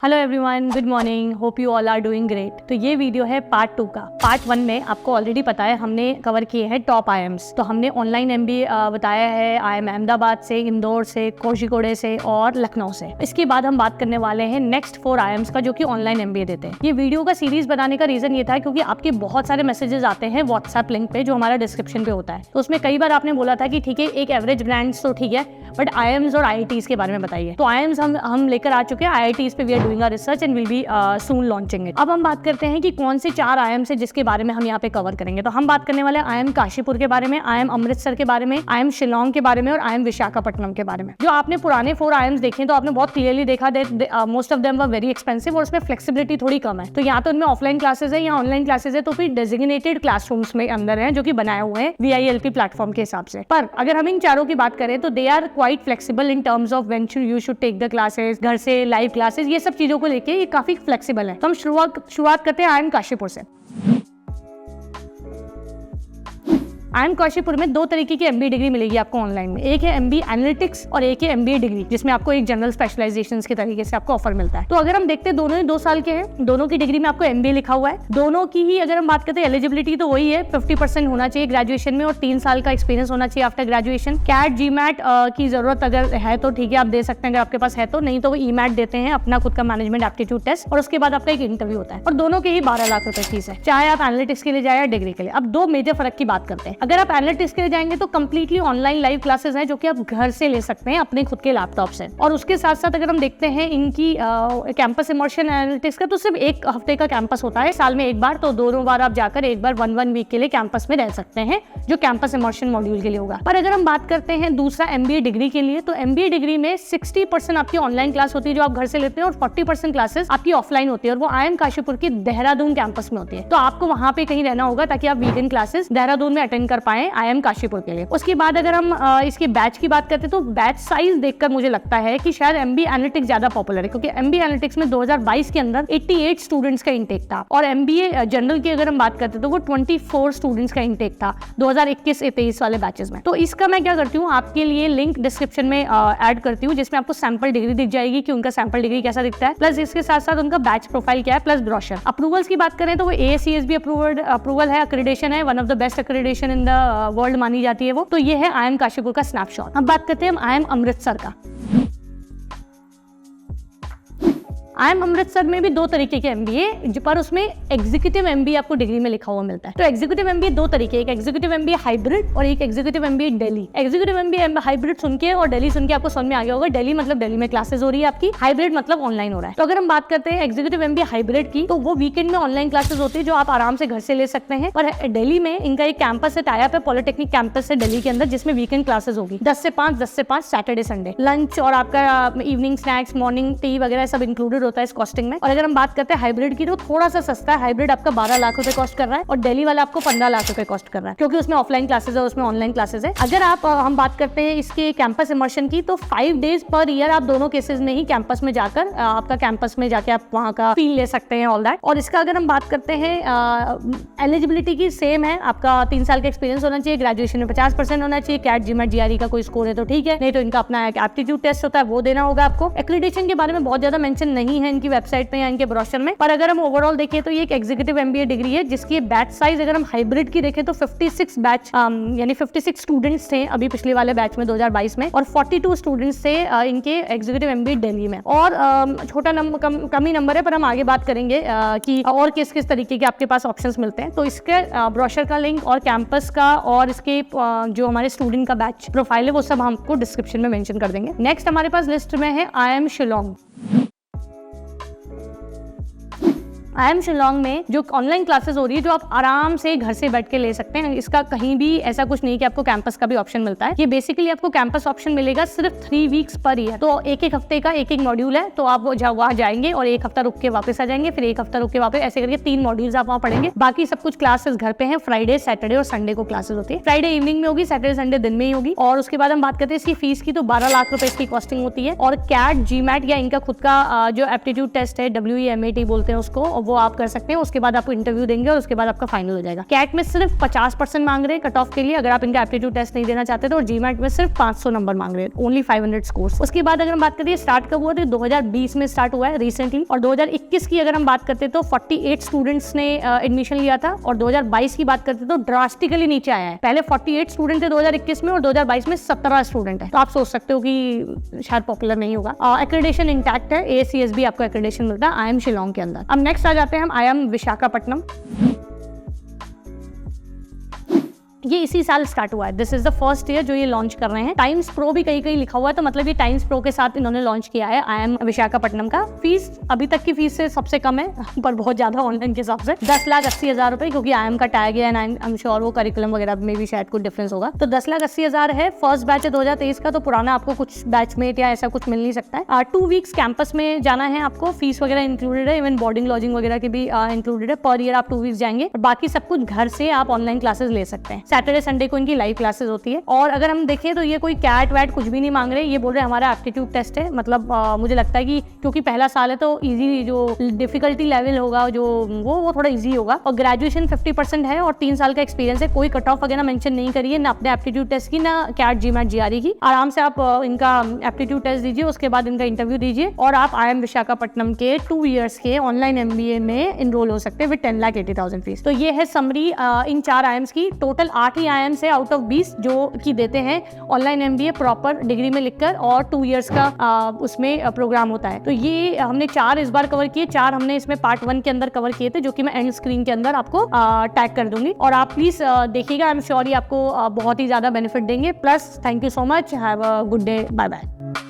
Hello everyone, good morning, hope you all are doing great. तो ये video है part 2 का। पार्ट 1 में आपको ऑलरेडी पता है, हमने कवर किए हैं टॉप आईएम्स। तो हमने ऑनलाइन एमबीए बताया है आईएम अहमदाबाद से, इंदौर से, कोझिकोड से और लखनऊ से। इसके बाद हम बात करने वाले हैं नेक्स्ट 4 आईएम्स का, जो कि ऑनलाइन एमबीए देते हैं। ये वीडियो का सीरीज बनाने का रीजन ये था क्योंकि आपके बहुत सारे मैसेजेस आते हैं व्हाट्सएप लिंक पे, जो हमारा डिस्क्रिप्शन पे होता है। तो उसमें कई बार आपने बोला था कि ठीक है, एक एवरेज ब्रांड्स तो ठीक है, बट आईएम्स और आईआईटीज के बारे में बताइए। तो आईएम्स हम लेकर आ चुके हैं, आईआईटीज पे we are doing research and will be soon launching it. अब हम बात करते हैं कि कौन से 4 आईएम्स है जिसके बारे में हम यहाँ पे कवर करेंगे। तो हम बात करने वाले आईएम काशीपुर के बारे में, आईएम अमृतसर के बारे में, आईएम शिलोंग के बारे में और आईएम विशाखापट्टनम के बारे में। जो आपने पुराने 4 आईएम्स देखे तो आपने बहुत क्लियरली देखा most of them were very expensive और उसमें फ्लेक्सिबिलिटी थोड़ी कम है। तो यहाँ तो उनमें ऑफलाइन क्लासेस है या ऑनलाइन क्लासेस है, तो फिर डेजिग्नेटेड क्लासरूम्स में अंदर है जो कि बनाए हुए हैं VILP प्लेटफॉर्म के हिसाब से। पर अगर हम इन चारों की बात करें तो they are quite flexible in terms of when you should take the classes, घर से लाइव क्लासेस, ये सब चीजों को लेके ये काफी फ्लेक्सिबल है। तो हम शुरुआत करते हैं आईएम काशीपुर से। आईएम काशीपुर में 2 तरीके की एमबीए डिग्री मिलेगी आपको ऑनलाइन में। एक है एमबीए एनालिटिक्स और एक है एमबीए डिग्री, जिसमें आपको एक जनरल स्पेशलाइजेशंस के तरीके से आपको ऑफर मिलता है। तो अगर हम देखते हैं, दोनों ही 2 साल के हैं, दोनों की डिग्री में आपको एमबीए लिखा हुआ है। दोनों की ही अगर हम बात करते हैं एलिजिबिलिटी, तो वही है 50% होना चाहिए ग्रेजुएशन में और 3 साल का एक्सपीरियंस होना चाहिए आफ्टर ग्रेजुएशन। कैट जीमैट की जरूरत अगर है तो ठीक है, आप दे सकते हैं अगर आपके पास है तो, नहीं तो वो ईमैट देते हैं, अपना खुद का मैनेजमेंट एप्टीट्यूड टेस्ट, और उसके बाद आपका एक इंटरव्यू होता है। और दोनों के ही 12 लाख रुपए फीस है, चाहे आप एनालिटिक्स के लिए जाए या डिग्री के लिए। अब 2 मेजर फर्क की बात करते हैं। अगर आप एनालिटिक्स के लिए जाएंगे तो कंप्लीटली ऑनलाइन लाइव क्लासेस हैं, जो कि आप घर से ले सकते हैं अपने खुद के लैपटॉप से। और उसके साथ साथ अगर हम देखते हैं इनकी कैंपस इमर्शन एनालिटिक्स का, तो सिर्फ 1 हफ्ते का कैंपस होता है साल में एक बार। तो दोनों बार आप जाकर एक बार 1 वीक के लिए कैंपस में रह सकते हैं, जो कैंपस इमर्शन मॉड्यूल के लिए होगा। पर अगर हम बात करते हैं दूसरा एमबीए डिग्री के लिए, तो एमबीए डिग्री में 60% आपकी ऑनलाइन क्लास होती है जो आप घर से लेते हैं, और 40% क्लासेस आपकी ऑफलाइन होती है, और वो आईएम काशीपुर की देहरादून कैंपस में होती है। तो आपको वहां पे कहीं रहना होगा ताकि आप वीकेंड क्लासेस देहरादून में अटेंड कर पाए आईएम काशीपुर के लिए। उसके बाद अगर हम इसके बैच की बात करते हैं, तो बैच साइज देखकर मुझे लगता है कि शायद एमबीए एनालिटिक्स ज्यादा पॉपुलर है, क्योंकि एमबीए एनालिटिक्स में 2022 के अंदर 88 स्टूडेंट्स का इंटेक था, और एमबीए जनरल की अगर हम बात करते हैं तो वो 24 स्टूडेंट्स का इंटेक था 2021-23 वाले बैचेस में। तो इसका मैं क्या करती हूँ, आपके लिए लिंक डिस्क्रिप्शन में ऐड करती हूँ, जिसमें आपको सैंपल डिग्री दिख जाएगी कि उनका सैंपल डिग्री कैसा दिखता है, प्लस इसके साथ साथ उनका बैच प्रोफाइल क्या है, प्लस ब्रोशर। अप्रूवल्स की बात करें तो वो AACSB अप्रूवल है, अक्रेडिटेशन है, one of the best accreditation in the world मानी जाती है वो। तो ये है आईएम काशीपुर का स्नैपशॉट। अब बात करते हैं हम आईएम अमृतसर का। आईएम अमृतसर में भी 2 तरीके के एमबीए, पर उसमें एग्जीक्यूटिव एमबीए आपको डिग्री में लिखा हुआ मिलता है। तो एग्जीक्यूटिव एमबीए 2 तरीके, एक एग्जीक्यूटिव एमबीए हाइब्रिड और एक executive MBA Delhi. Executive MBA hybrid सुन के और दिल्ली सुन के आपको समझ में आ गया होगा, दिल्ली मतलब दिल्ली में क्लासेस हो रही है आपकी, हाइब्रिड मतलब ऑनलाइन हो रहा है। तो अगर हम बात करते हैं एग्जीक्यूटिव एमबीए हाइब्रिड की, तो वो वीकेंड में ऑनलाइन क्लासेस होती है जो आप आराम से घर से ले सकते हैं। और दिल्ली में इनका एक कैंपस है, टाई अप है पॉलिटेक्निक कैंपस है दिल्ली के अंदर, जिसमें वीकेंड क्लासेस होगी 10 से 5 सैटरडे संडे। लंच और आपका इवनिंग स्नैक्स, मॉर्निंग टी वगैरह सब इंक्लूडेड होता है इस कॉस्टिंग में। और अगर हम बात करते हैं हाइब्रिड की, तो थोड़ा सा सस्ता है। हाइब्रिड आपका 12 लाख रुपए कॉस्ट कर रहा है और दिल्ली वाला आपको 15 लाख रुपए कॉस्ट कर रहा है, क्योंकि उसमें ऑफलाइन क्लासेस है, उसमें ऑनलाइन क्लासेस है। अगर आप हम बात करते हैं इसके कैंपस इमर्शन की, तो 5 डेज पर ईयर आप दोनों केसेस में ही कैंपस में जाकर आपका कैंपस में जाके आप वहाँ का फील ले सकते हैं, ऑल दैट। और इसका अगर हम बात करते हैं एलिजिबिलिटी की, सेम है, आपका 3 साल का एक्सपीरियंस होना चाहिए, ग्रेजुएशन में 50% होना चाहिए, कैट जीमैट GRE का कोई स्कोर है तो ठीक है, नहीं तो इनका अपना एप्टीट्यूड टेस्ट होता है, वो देना होगा आपको। एक्रेडिटेशन के बारे में बहुत ज्यादा मेंशन नहीं है इनकी वेबसाइट पे या इनके ब्रोशर में, पर अगर हम ओवरऑल देखें तो ये एक एग्जीक्यूटिव एमबीए डिग्री है, जिसकी बैच साइज अगर हम हाइब्रिड की देखें तो 56 बैच यानी 56 स्टूडेंट्स थे अभी पिछले वाले बैच में 2022 में, और 42 स्टूडेंट्स थे इनके एग्जीक्यूटिव एमबीए दिल्ली में। और छोटा कम ही नंबर है, पर हम आगे बात करेंगे कि और किस किस तरीके के आपके पास ऑप्शंस मिलते हैं। तो इसके ब्रोशर का लिंक और कैंपस का और इसके जो हमारे स्टूडेंट का बैच प्रोफाइल है, वो सब हमको डिस्क्रिप्शन में मेंशन कर देंगे। नेक्स्ट हमारे पास लिस्ट में है आईएम शिलोंग। आईएम शिलोंग में जो ऑनलाइन क्लासेस हो रही है, जो आप आराम से घर से बैठ के ले सकते हैं, इसका कहीं भी ऐसा कुछ नहीं कि आपको कैंपस का भी ऑप्शन मिलता है। ये बेसिकली आपको कैंपस ऑप्शन मिलेगा सिर्फ 3 वीक्स पर ईयर। तो एक हफ्ते का एक मॉड्यूल है, तो आप वहाँ जाएंगे और 1 हफ्ता रुक के वापस आ जाएंगे, फिर 1 हफ्ता रुक के वापस, ऐसे करके 3 मॉड्यूल्स आप वहाँ पढ़ेंगे। बाकी सब कुछ क्लासेस घर पे हैं। फ्राइडे, सैटरडे और संडे को क्लासेस होती है। फ्राइडे इवनिंग में होगी, सैटरडे संडे दिन में ही होगी। और उसके बाद हम बात करते हैं इसकी फीस की, तो 12 लाख रुपए इसकी कॉस्टिंग होती है। और कैट जीमैट या इनका खुद का जो एप्टीट्यूड टेस्ट है, WEMAT बोलते हैं उसको, वो आप कर सकते हैं। उसके बाद आपको इंटरव्यू देंगे और उसके बाद आपका फाइनल हो जाएगा। कैट में सिर्फ 50% मांग रहे हैं कट ऑफ के लिए, अगर आप इनका एप्टीट्यूड टेस्ट नहीं देना चाहते तो, और जीमैट में सिर्फ 500 नंबर मांग रहे हैं, ओनली 500 स्कोर्स। उसके बाद अगर हम बात करें स्टार्ट कब हुआ, तो 2020 में स्टार्ट हुआ है रिसेंटली। और 2021 की अगर हम बात करते तो 48 स्टूडेंट्स ने एडमिशन लिया था, और 2022 की बात करते तो ड्रास्टिकली नीचे आया है। पहले 48 स्टूडेंट थे 2021 में, और 2022 में 17 स्टूडेंट है। तो आप सोच सकते हो कि शायद पॉपुलर नहीं होगा। एक्रेडिशन इंटैक्ट है, ACSB आपको एक्रेडिशन मिलता है IIM शिलोंग के अंदर। अब नेक्स्ट आ जाते हैं हम IIM विशाखापट्टनम। ये इसी साल स्टार्ट हुआ है, this is the first year जो ये लॉन्च कर रहे हैं। टाइम्स प्रो भी कहीं कहीं लिखा हुआ है, तो मतलब ये टाइम्स प्रो के साथ इन्होंने लॉन्च किया है IIM विशाखापट्टनम का। फीस अभी तक की फीस से सबसे कम है, पर बहुत ज्यादा ऑनलाइन के हिसाब से 10,80,000 रुपए, क्योंकि IIM का टैग है एंड आई एम श्योर वो करिकुलम वगैरह में भी शायद कुछ डिफरेंस होगा। तो 10,80,000 है। फर्स्ट बैच है 2023 का, तो पुराना आपको कुछ बैचमेट या ऐसा कुछ मिल नहीं सकता है। 2 वीक्स कैंपस में जाना है आपको, फीस वगैरह इंक्लूडेड है, इवन बोर्डिंग लॉजिंग वगैरह की भी इंक्लूडेड है। पर ईयर आप 2 वीक्स जाएंगे, और बाकी सब कुछ घर से आप ऑनलाइन क्लासेस ले सकते हैं। सैटरडे संडे को की लाइव क्लासेस होती है। और अगर हम देखें तो ये कोई कैट वैट कुछ भी नहीं मांग रहे, ये बोल रहे हमारा एप्टीट्यूड टेस्ट है। मतलब मुझे लगता है कि क्योंकि पहला साल है तो इजी जो डिफिकल्टी लेवल होगा जो वो थोड़ा इजी होगा। और ग्रेजुएशन 50% है और 3 साल का एक्सपीरियंस है। कोई कट ऑफ वगैरह मेंशन नहीं करिए, ना अपने एप्टीट्यूड टेस्ट की, ना कैट जीमैट GRE की। आराम से आप इनका एप्टीट्यूड टेस्ट दीजिए, उसके बाद इनका इंटरव्यू दीजिए, और आप IIM विशाखापट्टनम के 2 ईयर्स के ऑनलाइन MBA में इनरोल हो सकते हैं विद 10,80,000 फीस। तो ये है समरी इन 4 IIMs की। टोटल 8 ही IIMs है आउट ऑफ 20 जो की देते हैं ऑनलाइन MBA प्रॉपर डिग्री में लिखकर, और 2 इयर्स का उसमें प्रोग्राम होता है। तो ये हमने 4 इस बार कवर किए, 4 हमने इसमें पार्ट 1 के अंदर कवर किए थे, जो कि मैं एंड स्क्रीन के अंदर आपको टैग कर दूंगी। और आप प्लीज देखिएगा, आई एम श्योर ये आपको बहुत ही ज्यादा बेनिफिट देंगे। Plus thank you so much, have a good day, bye bye.